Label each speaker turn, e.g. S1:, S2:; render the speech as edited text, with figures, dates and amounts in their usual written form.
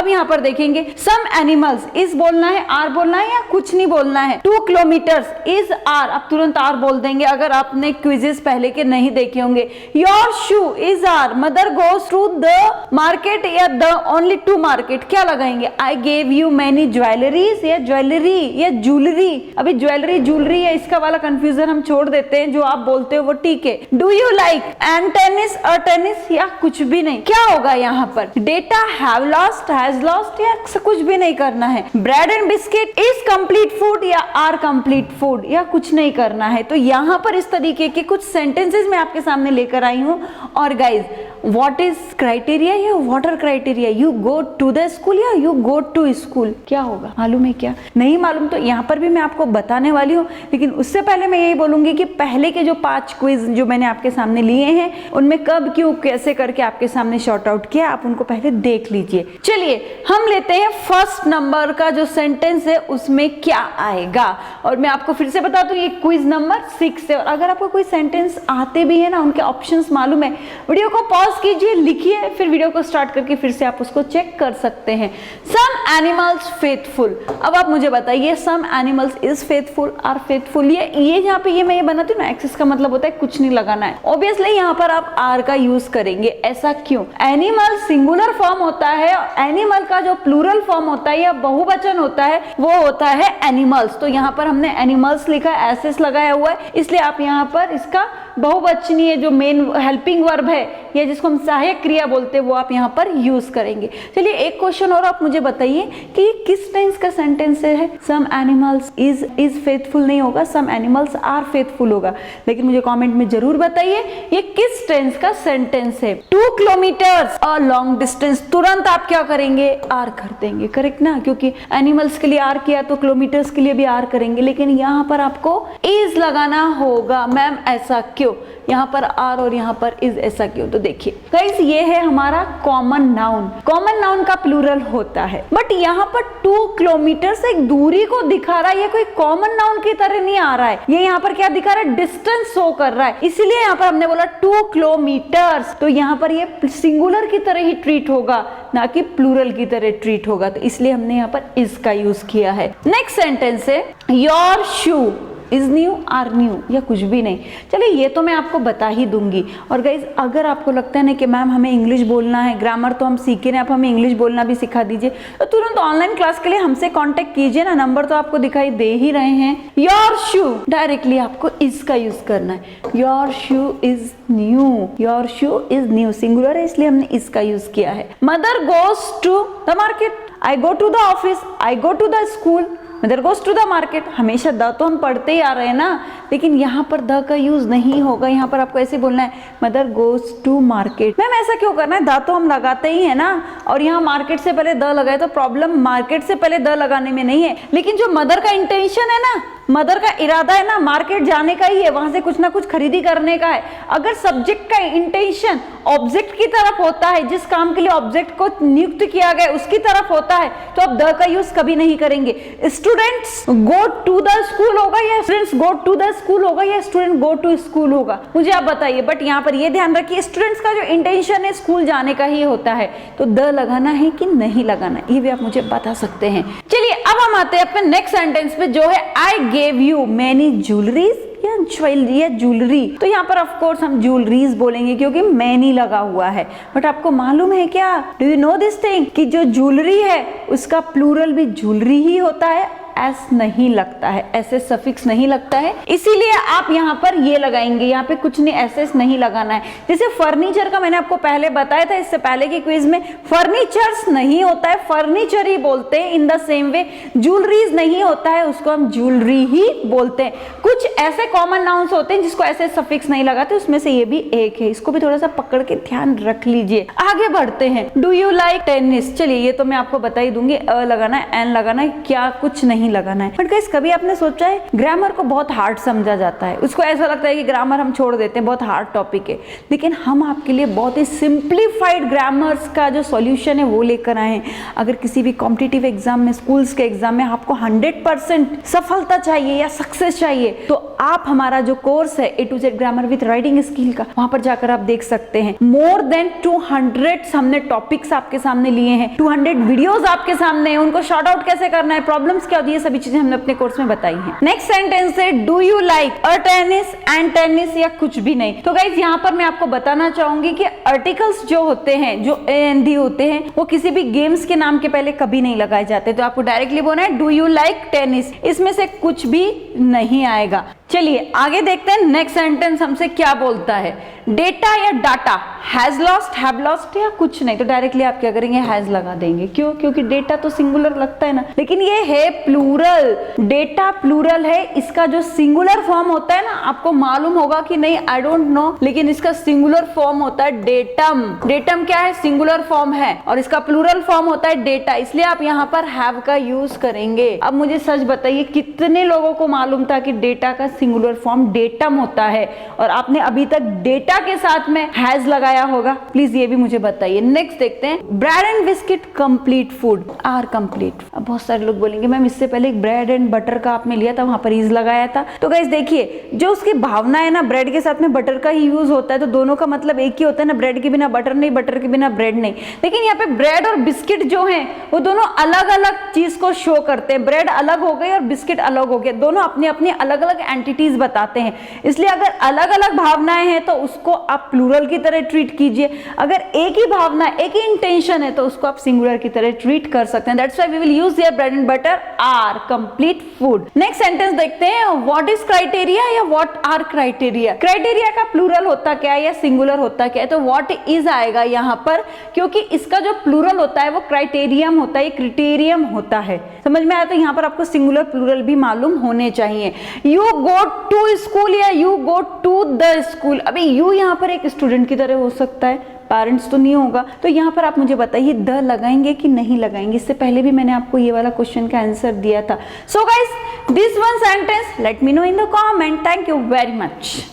S1: अब यहाँ पर देखेंगे सम एनिमल्स, इज बोलना है, आर बोलना है या कुछ नहीं बोलना है। 2 किलोमीटर्स, इज आर, आप तुरंत आर बोल देंगे अगर आपने क्विजेस पहले के नहीं देखे होंगे। Your shoe, is are, mother goes to the market या द ओनली टू मार्केट, क्या लगाएंगे। I gave you many jewelleries या ज्वेलरी या ज्वेलरी, अभी ज्वेलरी ज्वेलरी है इसका वाला कंफ्यूजन हम छोड़ देते हैं, जो आप बोलते हो वो ठीक है। Do you like and tennis और टेनिस या कुछ भी नहीं, क्या होगा यहाँ पर। Data have lost, has lost या कुछ भी नहीं करना है। Bread and biscuit is complete food या आर कंप्लीट फूड या कुछ नहीं करना है। तो यहाँ पर इस तरीके के कुछ सेंटेंसेस मैं आपके सामने लेकर आई हूँ। और गाइज व्हाट इज क्राइटेरिया या what are criteria, you go to the school या यू गो टू स्कूल, क्या होगा मालूम है क्या, नहीं मालूम तो यहाँ पर भी मैं आपको बताने वाली हूँ। लेकिन उससे पहले मैं यही बोलूंगी कि पहले के जो 5 क्विज जो मैंने आपके सामने लिए हैं उनमें कब क्यों कैसे करके आपके सामने शॉर्ट आउट किया, आप उनको पहले देख लीजिए। चलिए हम लेते हैं फर्स्ट नंबर का जो सेंटेंस है उसमें क्या आएगा। और मैं आपको फिर से बता दूं ये क्विज नंबर 6 है। और अगर आपको कोई सेंटेंस आते भी है ना, उनके ऑप्शंस मालूम है, वीडियो को पॉज कीजिए, लिखिए, फिर वीडियो को स्टार्ट करके फिर से आप उसको चेक कर सकते हैं। सम एनिमल्स फेथफुल, अब आप मुझे बताइए some animals is faithful are faithful, ये जहाँ पे ये मैं ये बनाती हूँ ना एक्सिस का मतलब होता है कुछ नहीं लगाना है। ऑब्वियसली यहाँ पर आप आर का यूज करेंगे, ऐसा क्यों। एनिमल सिंगुलर फॉर्म होता है, एनिमल का जो प्लूरल फॉर्म होता है या बहुवचन होता है वो होता है एनिमल्स। तो यहाँ पर हमने एनिमल्स लिखा, एसेस लगाया हुआ है, इसलिए आप यहाँ पर इसका बहुवचनीय जो मेन हेल्पिंग वर्ब है या जिसको हम सहायक क्रिया बोलते हैं वो आप यहाँ पर यूज करेंगे। चलिए एक क्वेश्चन और आप मुझे बताइए कि किस टेंस का सेंटेंस है। सम एनिमल्स इज फेथफुल नहीं होगा, सम एनिमल्स आर फेथफुल होगा। लेकिन मुझे कमेंट में जरूर बताइए ये किस टेंस का सेंटेंस है। 2 किलोमीटर्स अ लॉन्ग डिस्टेंस, तुरंत आप क्या करेंगे, आर कर देंगे, करेक्ट ना, क्योंकि एनिमल्स के लिए आर किया तो किलोमीटर्स के लिए भी आर करेंगे। लेकिन यहाँ पर आपको इज लगाना होगा। मैम ऐसा क्यों, यहाँ पर आर और यहाँ पर इज, ऐसा क्यों। तो देखिए गाइस ये है हमारा कॉमन नाउन, कॉमन नाउन का प्लूरल होता है, बट यहाँ पर 2 किलोमीटर से एक दूरी को दिखा रहा है, ये कोई कॉमन नाउन की तरह नहीं आ रहा है। ये यहाँ पर क्या दिखा रहा है, डिस्टेंस शो कर रहा है, इसीलिए यहाँ पर हमने बोला 2 किलोमीटर्स। तो यहाँ पर ये सिंगुलर की तरह ही ट्रीट होगा, ना कि प्लूरल की तरह ट्रीट होगा, तो इसलिए हमने यहाँ पर इज का यूज किया है। नेक्स्ट सेंटेंस है your shoe is new are new या कुछ भी नहीं। चलिए ये तो मैं आपको बता ही दूंगी। और गाइज अगर आपको लगता है ना कि मैम हमें इंग्लिश बोलना है, ग्रामर तो हम सीखे हैं, आप हमें इंग्लिश बोलना भी सिखा दीजिए, तो तुरंत ऑनलाइन क्लास के लिए हमसे कांटेक्ट कीजिए ना, नंबर तो आपको दिखाई दे ही रहे हैं। योर शू डायरेक्टली आपको इज का यूज करना है। Your shoe is new, your shoe is new singular है इसलिए हमने इसका यूज किया है। Mother goes to the market, I go to the office, I go to the school, mother goes to the market, हमेशा the तो हम पढ़ते ही आ रहे हैं ना, लेकिन यहाँ पर द का यूज नहीं होगा। यहाँ पर आपको ऐसे बोलना है mother goes to market. Ma'am ऐसा क्यों करना है, द तो हम लगाते ही है ना, और यहाँ मार्केट से पहले द लगाए तो प्रॉब्लम मार्केट से पहले द लगाने में नहीं है, लेकिन जो मदर का इंटेंशन है ना, मदर का इरादा है ना मार्केट जाने का ही है, वहां से कुछ ना कुछ खरीदी करने का है। अगर सब्जेक्ट का इंटेंशन ऑब्जेक्ट की तरफ होता है, जिस काम के लिए ऑब्जेक्ट को नियुक्त किया गया उसकी तरफ होता है, तो आप द का यूज कभी नहीं करेंगे। Students go to the school होगा या students go to the school होगा या स्टूडेंट गो टू स्कूल होगा, मुझे आप बताइए। बट यहाँ पर ये ध्यान रखिए स्टूडेंट्स का जो इंटेंशन है स्कूल जाने का ही होता है, तो द लगाना है कि नहीं लगाना, ये भी आप मुझे बता सकते हैं। चलिए अब हम आते हैं अपने नेक्स्ट सेंटेंस पे जो है आई गेव यू मैनी ज्वेलरीज या ज्वेलरी या ज्वेलरी। तो यहाँ पर ऑफ कोर्स हम ज्वेलरीज बोलेंगे क्योंकि मैनी लगा हुआ है। बट आपको मालूम है क्या, do you know this thing कि जो ज्वेलरी है उसका प्लूरल भी ज्वेलरी ही होता है, एस नहीं लगता है, ऐसे सफिक्स नहीं लगता है, इसीलिए आप यहाँ पर ये लगाएंगे, यहाँ पे कुछ नहीं एस नहीं लगाना है। जैसे फर्नीचर का मैंने आपको पहले बताया था इससे पहले के क्विज में, फर्नीचर्स नहीं होता है, फर्नीचर ही बोलते हैं। In the same way jewelleries नहीं होता है, उसको हम ज्वेलरी ही बोलते हैं। कुछ ऐसे कॉमन नाउन्स होते हैं जिसको ऐसे सफिक्स नहीं लगाते, उसमें से ये भी एक है, इसको भी थोड़ा सा पकड़ के ध्यान रख लीजिए। आगे बढ़ते हैं, डू यू लाइक टेनिस। चलिए ये तो मैं आपको बता ही दूंगी, अ लगाना है, एन लगाना है, क्या कुछ नहीं नहीं लगाना है। बट गाइस कभी आपने सोचा है ग्रामर को बहुत हार्ड समझा जाता है, उसको ऐसा लगता है कि ग्रामर हम छोड़ देते हैं, बहुत हार्ड टॉपिक है, लेकिन हम आपके लिए बहुत ही सिंप्लीफाइड ग्रामर्स का जो सॉल्यूशन है वो लेकर आए हैं। अगर किसी भी कॉम्पिटिटिव एग्जाम में, स्कूल्स के एग्जाम में आपको 100% सफलता चाहिए या सक्सेस चाहिए, तो आप हमारा जो कोर्स है A to Z grammar with writing skill का, वहां पर जाकर आप देख सकते हैं। मोर देन 200 हमने टॉपिक्स आपके सामने लिए हैं, 200 वीडियोस आपके सामने हैं, उनको शॉर्ट आउट कैसे करना है, प्रॉब्लम्स क्या होती है, ये सभी चीजें हमने अपने कोर्स में बताई हैं। नेक्स्ट सेंटेंस है do you like a tennis and tennis, या कुछ भी नहीं। तो गाइज यहाँ पर मैं आपको बताना चाहूंगी कि आर्टिकल्स जो होते हैं, जो AND होते हैं, वो किसी भी गेम्स के नाम के पहले कभी नहीं लगाए जाते। तो आपको डायरेक्टली बोलना है डू यू लाइक टेनिस, इसमें से कुछ भी नहीं आएगा। चलिए आगे देखते हैं नेक्स्ट सेंटेंस हमसे क्या बोलता है। डेटा या data, has lost, have lost, या कुछ नहीं। तो डायरेक्टली आप क्या करेंगे, हैज लगा देंगे। क्यों? क्योंकि डेटा तो सिंगुलर लगता है ना, लेकिन ये है प्लूरल, डेटा प्लूरल है। इसका जो सिंगुलर फॉर्म होता है ना, आपको मालूम होगा कि नहीं, आई डोंट नो, लेकिन इसका सिंगुलर फॉर्म होता है डेटम। डेटम क्या है? सिंगुलर फॉर्म है, और इसका प्लूरल फॉर्म होता है डेटा, इसलिए आप यहाँ पर हैव का यूज करेंगे। अब मुझे सच बताइए, कितने लोगों को मालूम था कि डेटा का सिंगुलर फॉर्म डेटम होता है, और आपने अभी तक डेटा के साथ में हैज लगाया होगा? प्लीज ये भी मुझे बताइए। नेक्स्ट देखते हैं, bread and biscuit complete food are complete. अब बहुत सारे लोग बोलेंगे मैम इससे पहले एक ब्रेड एंड बटर का आपने लिया था, वहां पर इज लगाया था। तो गाइस देखिए, जो उसकी भावना है ना, ब्रेड के साथ में बटर का ही यूज होता है, तो दोनों का मतलब एक ही होता है ना, ब्रेड के बिना बटर नहीं, बटर के बिना ब्रेड नहीं। लेकिन यहाँ पे ब्रेड और बिस्किट जो है वो दोनों अलग अलग चीज को शो करते हैं। ब्रेड अलग हो गई और बिस्किट अलग हो गया, दोनों अपनी अपनी अलग अलग एंटिटीज बताते हैं। इसलिए अगर अलग अलग भावनाएं हैं तो उसको आप प्लूरल की तरह ट्रीट कीजिए, अगर एक ही भावना, एक ही इंटेंशन है तो उसको आप सिंगुलर की तरह ट्रीट कर सकते हैं। That's why we will use here bread and butter are complete food. Next sentence देखते हैं, व्हाट इज क्राइटेरिया या व्हाट आर क्राइटेरिया। क्राइटेरिया का प्लूरल होता क्या है या सिंगुलर होता क्या है? तो व्हाट इज आएगा यहाँ पर, क्योंकि इसका जो प्लूरल होता है वो क्राइटेरियम होता है, क्रिटेरियम होता है। समझ में आया? तो यहाँ पर आपको सिंगुलर प्लूरल भी मालूम होने चाहिए। यू गो टू स्कूल या you go to the school. अभी यू यहाँ पर एक स्टूडेंट की तरह हो सकता है, पेरेंट्स तो नहीं होगा। तो यहाँ पर आप मुझे बताइए द लगाएंगे कि नहीं लगाएंगे। इससे पहले भी मैंने आपको ये वाला क्वेश्चन का आंसर दिया था। So guys, this one sentence let me know in the comment. Thank you very much.